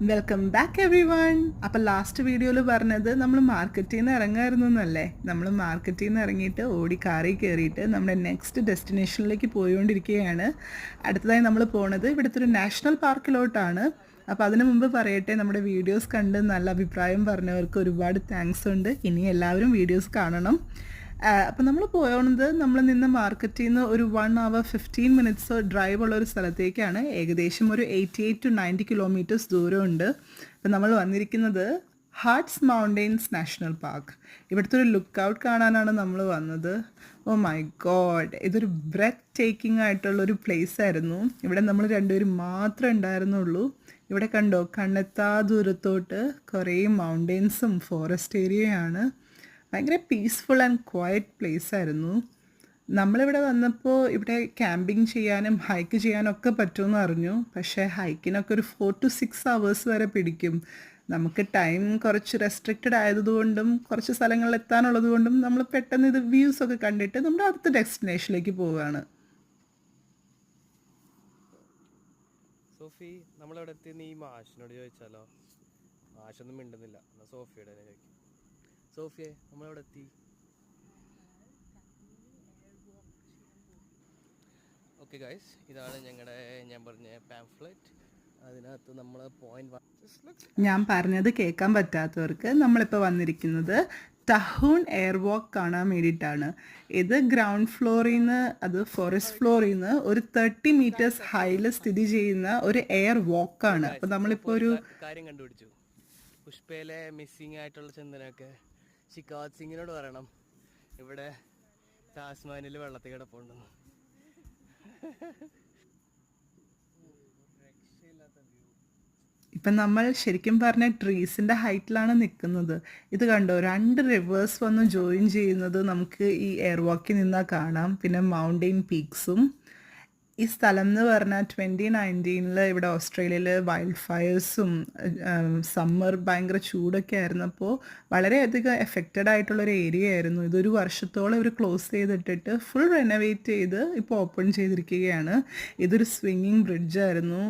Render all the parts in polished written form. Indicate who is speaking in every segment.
Speaker 1: Welcome back every one. അപ്പോൾ last വീഡിയോയിൽ പറഞ്ഞത് നമ്മൾ മാർക്കറ്റിൽ നിന്ന് ഇറങ്ങായിരുന്നു എന്നല്ലേ. നമ്മൾ മാർക്കറ്റിൽ നിന്ന് ഇറങ്ങിയിട്ട് ഓടി കാറിൽ കയറിയിട്ട് നമ്മുടെ നെക്സ്റ്റ് ഡെസ്റ്റിനേഷനിലേക്ക് പോയിക്കൊണ്ടിരിക്കുകയാണ്. അടുത്തതായി നമ്മൾ പോണത് ഇവിടുത്തെ ഒരു നാഷണൽ പാർക്കിലോട്ടാണ്. അപ്പോൾ അതിനു മുമ്പ് പറയട്ടെ, നമ്മുടെ വീഡിയോസ് കണ്ട് നല്ല അഭിപ്രായം പറഞ്ഞവർക്ക് ഒരുപാട് താങ്ക്സ് ഉണ്ട്. ഇനി എല്ലാവരും വീഡിയോസ് കാണണം. അപ്പോൾ നമ്മൾ പോയത് നമ്മൾ നിന്ന് മാർക്കറ്റിൽ നിന്ന് ഒരു 1 hour 15 minutes ഡ്രൈവ് ഉള്ള ഒരു സ്ഥലത്തേക്കാണ്. ഏകദേശം ഒരു 88 to 90 kilometers ദൂരമുണ്ട്. അപ്പോൾ നമ്മൾ വന്നിരിക്കുന്നത് ഹാർട്ട്സ് മൗണ്ടെയ്ൻസ് നാഷണൽ പാർക്ക്. ഇവിടുത്തെ ഒരു ലുക്ക് ഔട്ട് കാണാനാണ് നമ്മൾ വന്നത്. ഓ മൈ ഗോഡ്, ഇതൊരു ബ്രെത്ത് ടേക്കിംഗ് ആയിട്ടുള്ളൊരു പ്ലേസ് ആയിരുന്നു. ഇവിടെ നമ്മൾ രണ്ടുപേരും മാത്രമേ ഉണ്ടായിരുന്നുള്ളൂ. ഇവിടെ കണ്ടോ, കണ്ണെത്താ ദൂരത്തോട്ട് കുറേ മൗണ്ടെയ്ൻസും ഫോറസ്റ്റ് ഏരിയയാണ്. ഭയങ്കര പീസ്ഫുൾ ആൻഡ് ക്വയറ്റ് പ്ലേസ് ആയിരുന്നു. നമ്മളിവിടെ വന്നപ്പോൾ ഇവിടെ ക്യാമ്പിങ് ചെയ്യാനും ഹൈക്ക് ചെയ്യാനും ഒക്കെ പറ്റുമെന്ന് അറിഞ്ഞു. പക്ഷേ ഹൈക്കിനൊക്കെ ഒരു 4 to 6 hours വരെ പിടിക്കും. നമുക്ക് ടൈം കുറച്ച് റെസ്ട്രിക്റ്റഡ് ആയതുകൊണ്ടും കുറച്ച് സ്ഥലങ്ങളിൽ എത്താനുള്ളത് കൊണ്ടും നമ്മൾ പെട്ടെന്ന് ഇത് വ്യൂസൊക്കെ കണ്ടിട്ട് നമ്മുടെ അടുത്ത ഡെസ്റ്റിനേഷനിലേക്ക് പോവുകയാണ്.
Speaker 2: സോഫി, നമ്മളിവിടെ എത്തിയെന്ന് ഈ മാഷിനോട് ചോദിച്ചാലോ? മാഷൊന്നും മിണ്ടുന്നില്ല. എന്നാൽ സോഫിയോട് തന്നെ ചോദിക്കും. സോഫിയെ, നമ്മളെവിടെ എത്തി? ഓക്കെ ഗൈസ്, ഇതാണ് ഞങ്ങളുടെ ഞാൻ പറഞ്ഞ പാംഫ്ലെറ്റ്. അതിനകത്ത് നമ്മൾ
Speaker 1: ഞാൻ പറഞ്ഞത് കേൾക്കാൻ പറ്റാത്തവർക്ക് നമ്മളിപ്പോൾ വന്നിരിക്കുന്നത് ടഹൂൺ എയർ വാക്ക് കാണാൻ വേണ്ടിയിട്ടാണ്. ഇത് ഗ്രൗണ്ട് ഫ്ലോറിൽ നിന്ന്, അത് ഫോറസ്റ്റ് ഫ്ലോറിൽ നിന്ന് ഒരു 30 meters ഹൈയിൽ സ്ഥിതി ചെയ്യുന്ന ഒരു എയർ വാക്കാണ്. അപ്പോൾ നമ്മളിപ്പോൾ ഒരു
Speaker 2: കാര്യം കണ്ടുപിടിച്ചു. പുഷ്പയിലെ മിസ്സിങ് ആയിട്ടുള്ള ചന്ദനമൊക്കെ ശിഖാവത് സിംഗിനോട് പറയണം ഇവിടെ ടാസ്മാനിൽ വെള്ളത്തിൽ കിടപ്പുണ്ടെന്ന്.
Speaker 1: ഇപ്പം നമ്മൾ ശരിക്കും പറഞ്ഞ ട്രീസിൻ്റെ ഹൈറ്റിലാണ് നിൽക്കുന്നത്. ഇത് കണ്ടോ, 2 rivers വന്ന് ജോയിൻ ചെയ്യുന്നത് നമുക്ക് ഈ എയർ വാക്കിൽ നിന്നാൽ കാണാം. പിന്നെ മൗണ്ടെയിൻ പീക്സും. ഈ സ്ഥലം എന്ന് പറഞ്ഞാൽ 2019 ഇവിടെ ഓസ്ട്രേലിയയിൽ വൈൽഡ് ഫയേഴ്സും സമ്മർ ഭയങ്കര ചൂടൊക്കെ ആയിരുന്നപ്പോൾ വളരെയധികം എഫക്റ്റഡ് ആയിട്ടുള്ളൊരു ഏരിയ ആയിരുന്നു. ഇതൊരു വർഷത്തോളം ഇവർ ക്ലോസ് ചെയ്തിട്ടിട്ട് ഫുൾ റെനോവേറ്റ് ചെയ്ത് ഇപ്പോൾ ഓപ്പൺ ചെയ്തിരിക്കുകയാണ്. ഇതൊരു സ്വിങ്ങിങ് ബ്രിഡ്ജായിരുന്നു.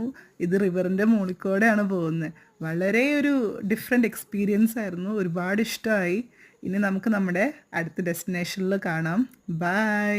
Speaker 1: ഇത് റിവറിൻ്റെ മുകളിൽക്കൂടെയാണ് പോകുന്നത്. വളരെ ഒരു ഡിഫറെൻ്റ് എക്സ്പീരിയൻസ് ആയിരുന്നു. ഒരുപാട് ഇഷ്ടമായി. ഇനി നമുക്ക് നമ്മുടെ അടുത്ത ഡെസ്റ്റിനേഷനിൽ കാണാം. ബൈ.